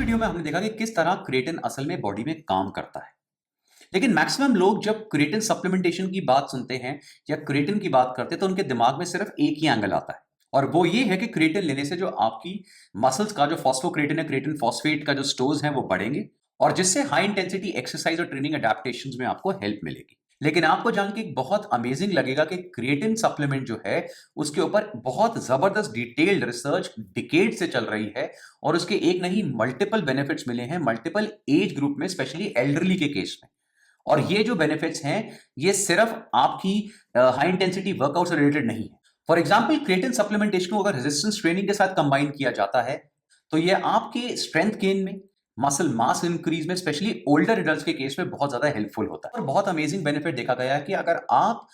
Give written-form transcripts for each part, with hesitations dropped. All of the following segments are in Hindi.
वीडियो में हमने देखा कि किस तरह क्रिएटिन असल में बॉडी में काम करता है। लेकिन मैक्सिमम लोग जब क्रिएटिन सप्लीमेंटेशन की बात सुनते हैं या क्रिएटिन की बात करते हैं तो उनके दिमाग में सिर्फ एक ही एंगल आता है और वो ये है कि क्रिएटिन लेने से जो आपकी मसल्स का जो फॉस्फोक्रिएटिन है, क्रिएटिन फॉस्फेट का जो स्टोर्स हैं वो बढ़ेंगे और जिससे हाई इंटेंसिटी एक्सरसाइज और ट्रेनिंग अडेप्टेशंस में आपको हेल्प मिलेगी। लेकिन आपको जान के बहुत अमेजिंग लगेगा कि क्रिएटिन सप्लीमेंट जो है उसके ऊपर बहुत जबरदस्त डिटेल्ड रिसर्च डिकेड से चल रही है और उसके एक नहीं मल्टीपल बेनिफिट्स मिले हैं मल्टीपल एज ग्रुप में, स्पेशली एल्डरली के केस में। और ये जो बेनिफिट्स हैं ये सिर्फ आपकी हाई इंटेंसिटी वर्कआउट से रिलेटेड नहीं है। फॉर एग्जांपल क्रिएटिन सप्लीमेंटेशन को अगर रेजिस्टेंस ट्रेनिंग के साथ कंबाइन किया जाता है तो ये आपके स्ट्रेंथ गेन में, मसल मास इंक्रीज में, स्पेशली ओल्डर एडल्ट्स के केस में बहुत ज्यादा हेल्पफुल होता है। और बहुत अमेजिंग बेनिफिट देखा गया है कि अगर आप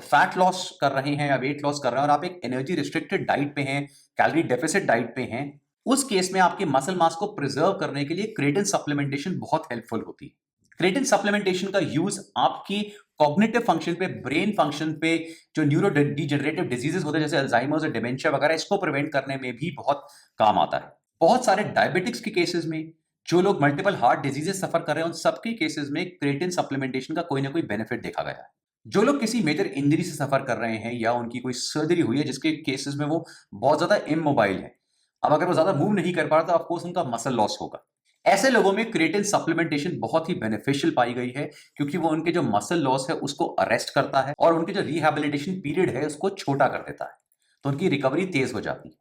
फैट लॉस कर रहे हैं या वेट लॉस कर रहे हैं और आप एक एनर्जी रिस्ट्रिक्टेड डाइट पे हैं, कैलोरी डेफिसिट डाइट पे हैं, उस केस में आपके मसल मास को प्रिजर्व करने के लिए क्रिएटिन सप्लीमेंटेशन बहुत हेल्पफुल होती है। क्रिएटिन सप्लीमेंटेशन का यूज आपकी कॉग्निटिव फंक्शन पे, ब्रेन फंक्शन पे, जो न्यूरो डिजेनरेटिव डिजीजेस होते हैं जैसे अल्जाइमर्स और डिमेंशिया वगैरह, इसको प्रिवेंट करने में भी बहुत काम आता है। बहुत सारे डायबिटिक्स के केसेस में, जो लोग मल्टीपल हार्ट डिजीजेस सफर कर रहे हैं, उन सबके केसेस में क्रिएटिन सप्लीमेंटेशन का कोई ना कोई बेनिफिट देखा गया है। जो लोग किसी मेजर इंजरी से सफर कर रहे हैं या उनकी कोई सर्जरी हुई है जिसके केसेस में वो बहुत ज्यादा इमोबाइल है, अब अगर वो ज्यादा मूव नहीं कर पा रहा तो ऑफकोर्स उनका मसल लॉस होगा। ऐसे लोगों में क्रिएटिन सप्लीमेंटेशन बहुत ही बेनिफिशियल पाई गई है क्योंकि वो उनके जो मसल लॉस है उसको अरेस्ट करता है और उनके जो रिहैबिलिटेशन पीरियड है उसको छोटा कर देता है, तो उनकी रिकवरी तेज हो जाती है।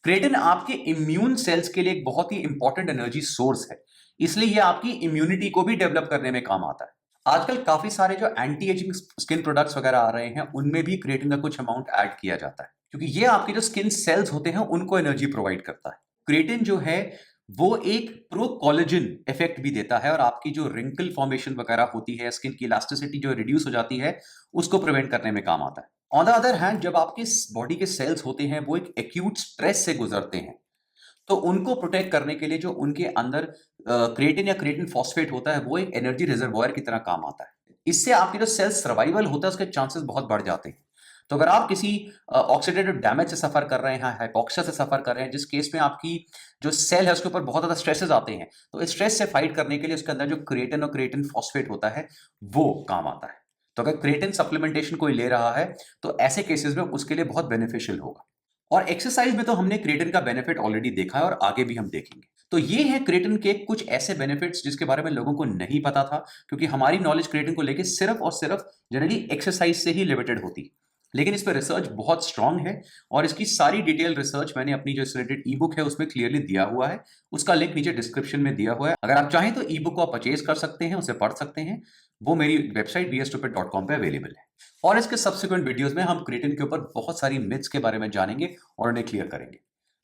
क्रिएटिन आपके इम्यून सेल्स के लिए एक बहुत ही इंपॉर्टेंट एनर्जी सोर्स है, इसलिए ये आपकी इम्यूनिटी को भी डेवलप करने में काम आता है। आजकल काफी सारे जो एंटी एजिंग स्किन प्रोडक्ट्स वगैरह आ रहे हैं उनमें भी क्रिएटिन का कुछ अमाउंट ऐड किया जाता है क्योंकि ये आपके जो स्किन सेल्स होते हैं उनको एनर्जी प्रोवाइड करता है। क्रिएटिन जो है वो एक प्रो कोलेजन इफेक्ट भी देता है और आपकी जो रिंकल फॉर्मेशन वगैरह होती है, स्किन की इलास्टिसिटी जो रिड्यूस हो जाती है, उसको प्रिवेंट करने में काम आता है। ऑन द अदर हैंड जब आपके बॉडी के सेल्स होते हैं वो एक एक्यूट स्ट्रेस से गुजरते हैं तो उनको प्रोटेक्ट करने के लिए जो उनके अंदर क्रिएटिन या क्रिएटिन फॉस्फेट होता है वो एक एनर्जी रिजर्वोयर की तरह काम आता है। इससे आपके जो सेल सर्वाइवल होता है उसके चांसेस बहुत बढ़ जाते हैं। तो अगर आप किसी ऑक्सीडेटिव डैमेज से सफर कर रहे हैं, हाइपोक्सिया से सफर कर रहे हैं, जिस केस में आपकी जो सेल है उसके ऊपर बहुत ज्यादा स्ट्रेसेस आते हैं, तो इस स्ट्रेस से फाइट करने के लिए उसके अंदर जो क्रिएटिन और क्रिएटिन फॉस्फेट होता है वो काम आता है। तो अगर क्रिएटिन सप्लीमेंटेशन कोई ले रहा है तो ऐसे केसेस में उसके लिए बहुत बेनिफिशियल होगा। और एक्सरसाइज में तो हमने क्रिएटिन का बेनिफिट ऑलरेडी देखा है और आगे भी हम देखेंगे। तो ये है क्रिएटिन के कुछ ऐसे बेनिफिट्स जिसके बारे में लोगों को नहीं पता था क्योंकि हमारी नॉलेज क्रिएटिन को लेकर सिर्फ और सिर्फ जनरली एक्सरसाइज से ही लिमिटेड होती। लेकिन इस पर रिसर्च बहुत स्ट्रांग है और इसकी सारी डिटेल रिसर्च मैंने अपनी जो रिलेटेड ई बुक है उसमें क्लियरली दिया हुआ है। उसका लिंक नीचे डिस्क्रिप्शन में दिया हुआ है, अगर आप चाहें तो ई बुक को आप परचेज कर सकते हैं, उसे पढ़ सकते हैं। वो मेरी वेबसाइट bstupid.com पे अवेलेबल है। और इसके सब्सिक्वेंट वीडियोस में हम क्रिएटिन के ऊपर बहुत सारी मिथ्स के बारे में जानेंगे और उन्हें क्लियर करेंगे।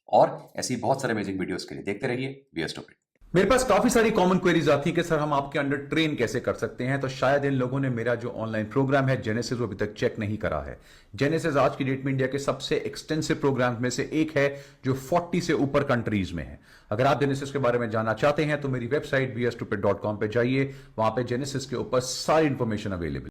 और ऐसी बहुत सारे अमेजिंग वीडियोस के लिए देखते रहिए bstupid। मेरे पास काफी सारी कॉमन क्वेरीज आती हैं कि सर हम आपके अंडर ट्रेन कैसे कर सकते हैं, तो शायद इन लोगों ने मेरा जो ऑनलाइन प्रोग्राम है जेनेसिस वो अभी तक चेक नहीं करा है। जेनेसिस आज की डेट में इंडिया के सबसे एक्सटेंसिव प्रोग्राम में से एक है जो 40 से ऊपर कंट्रीज में है। अगर आप जेनेसिस के बारे में जानना चाहते हैं तो मेरी वेबसाइट bstupid.com पे जाइए, वहां पे जेनेसिस के ऊपर सारी इंफॉर्मेशन अवेलेबल।